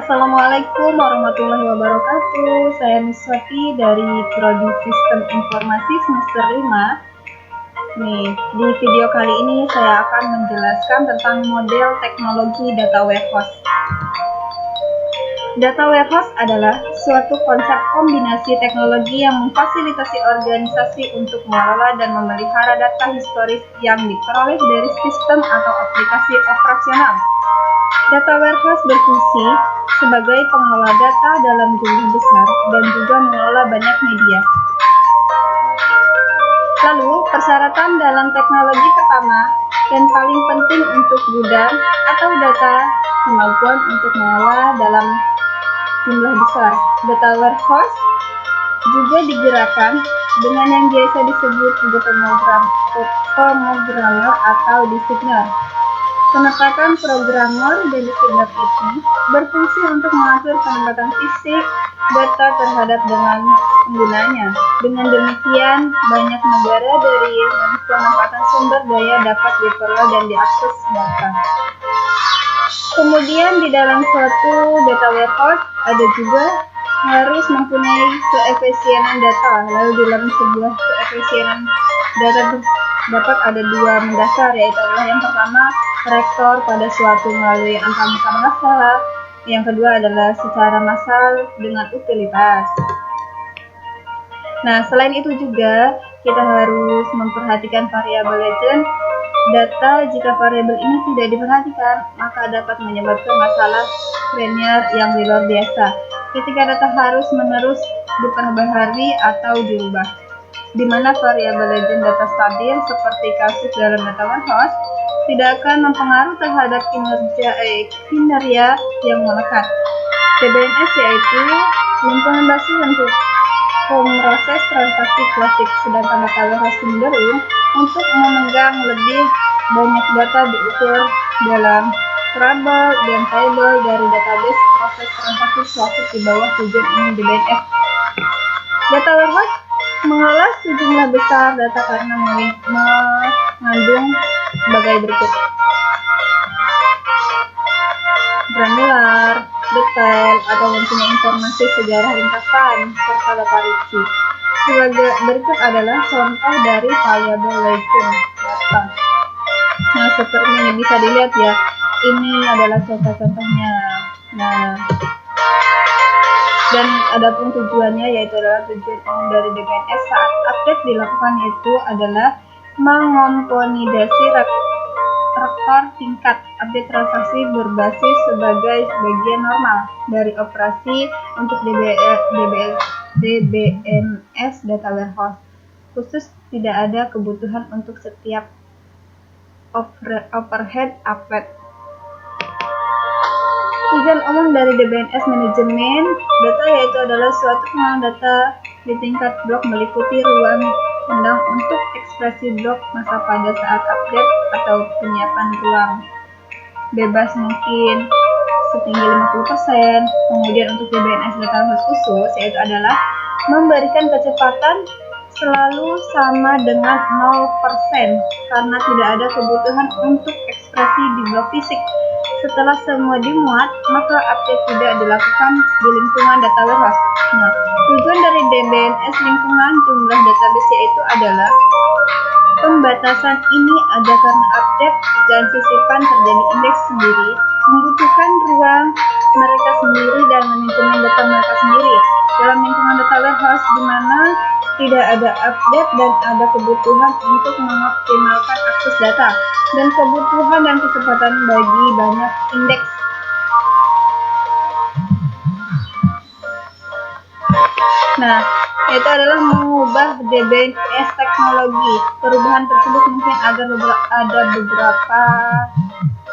Assalamualaikum warahmatullahi wabarakatuh. Saya Miswati dari Prodi Sistem Informasi semester 5. Nih, di video kali ini saya akan menjelaskan tentang model teknologi data warehouse. Data warehouse adalah suatu konsep kombinasi teknologi yang memfasilitasi organisasi untuk mengelola dan memelihara data historis yang diperoleh dari sistem atau aplikasi operasional. Data warehouse berfungsi sebagai pengelola data dalam jumlah besar dan juga mengelola banyak media. Lalu, persyaratan dalam teknologi pertama dan paling penting untuk gudang atau data, kemampuan untuk mengelola dalam jumlah besar. Data warehouse juga digerakkan dengan yang biasa disebut pemrogramer atau designer. Penempatan programmer dan designer ini berfungsi untuk mengatur penempatan fisik data terhadap dengan penggunanya. Dengan demikian, banyak negara dari penempatan sumber daya dapat diperoleh dan diakses data. Kemudian di dalam suatu data warehouse ada juga harus mempunyai keefisienan data. Lalu di dalam sebuah keefisienan data dapat ada dua mendasar, yaitu adalah yang pertama rektor pada suatu melalui angka massal, yang kedua adalah secara massal dengan utilitas. Nah, selain itu juga kita harus memperhatikan variabel legend data. Jika variabel ini tidak diperhatikan, maka dapat menyebabkan masalah linear yang luar biasa ketika data harus menerus diperbaharui atau diubah, di mana variabel legend data stabil seperti kasus dalam data warehouse tidak akan mempengaruhi terhadap kinerja yang melekat. DBNS yaitu lingkungan basis untuk proses transaksi klasik, sedangkan data warehouse cenderung untuk memegang lebih banyak data diukur dalam tabel dan table dari database proses transaksi klasik di bawah tujuan umum DBNS. Data warehouse mengolah sejumlah besar data karena mengandung sebagai berikut: granular, detail, atau mempunyai informasi sejarah ringkasan, serta data rinci. Sebagai berikut adalah contoh dari variabel legend data. Nah, seperti ini bisa dilihat ya, ini adalah contoh-contohnya. Nah, dan adapun tujuannya yaitu adalah tujuan umum dari DBNS saat update dilakukan yaitu adalah mengonsolidasi rekor tingkat update transaksi berbasis sebagai bagian normal dari operasi untuk DBNS data warehouse. Khusus tidak ada kebutuhan untuk setiap overhead update. Tujuan umum dari DBNS manajemen data yaitu adalah suatu pengolahan data di tingkat blok meliputi ruang senggang untuk ekspresi blok masa pada saat update atau penyiapan ruang bebas mungkin setinggi 50%. Kemudian untuk DBNS data khusus yaitu adalah memberikan kecepatan selalu sama dengan 0% karena tidak ada kebutuhan untuk ekspresi di blok fisik. Setelah semua dimuat, maka update tidak dilakukan di lingkungan data warehouse. Nah, tujuan dari DBNS lingkungan jumlah database yaitu adalah pembatasan ini ada karena update dan sisipan terjadi indeks sendiri, membutuhkan ruang mereka sendiri dan manajemen data mereka sendiri. Dalam lingkungan data warehouse di mana tidak ada update dan ada kebutuhan untuk mengoptimalkan akses data dan kebutuhan dan kecepatan bagi banyak indeks. Nah, itu adalah mengubah DBNS teknologi. Perubahan tersebut mungkin ada beberapa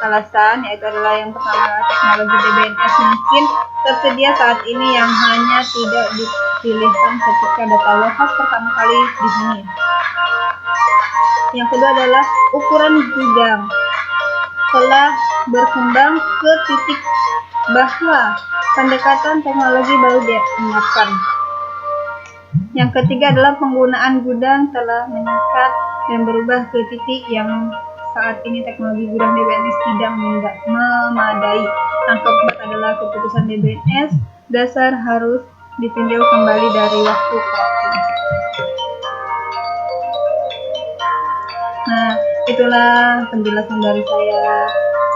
alasan, yaitu adalah yang pertama teknologi DBNS mungkin tersedia saat ini yang hanya tidak dipilihkan ketika data warehouse pertama kali dihuni. Yang kedua adalah ukuran gudang telah berkembang ke titik bahwa pendekatan teknologi baru diingatkan. Yang ketiga adalah penggunaan gudang telah meningkat dan berubah ke titik yang saat ini teknologi gudang DBNS tidak memadai. Yang keempat adalah keputusan DBNS dasar harus ditinjau kembali dari waktu ke waktu. Nah, itulah penjelasan dari saya.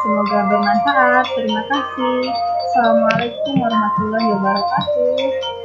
Semoga bermanfaat. Terima kasih. Assalamualaikum warahmatullahi wabarakatuh.